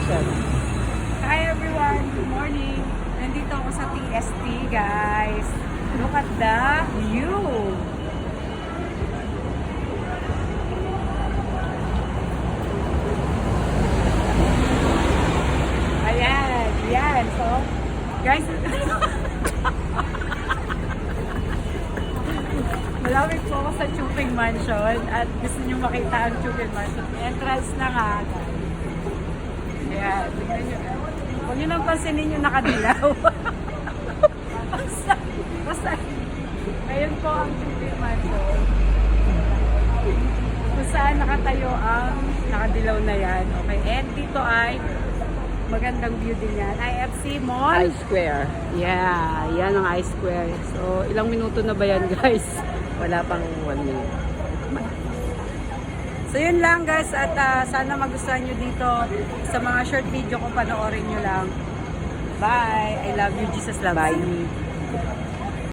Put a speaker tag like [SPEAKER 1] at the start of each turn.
[SPEAKER 1] location.
[SPEAKER 2] Hi everyone, good morning. Nandito ako sa TST guys. Look at the view. Ayan, yan. So, guys, malapit po ako sa Chuping Mansion at gusto nyo makita ang Chuping Mansion. Entrance na nga. Ayan, tignan nyo. Huwag nyo nang pansinin yung nakadilaw. basta, ngayon po ang Chuping Mansion. Kung saan nakatayo ang nakadilaw na yan. Okay, and dito ay magandang view din yan. IFC Mall.
[SPEAKER 1] I-Square.
[SPEAKER 2] Yeah, yan ang I-Square. So, ilang minuto na ba yan guys?
[SPEAKER 1] Wala pang 1 minute.
[SPEAKER 2] So yun lang guys at sana magustuhan nyo dito sa mga short video ko, panoorin nyo lang. Bye! I love you, Jesus loves you.
[SPEAKER 1] Bye.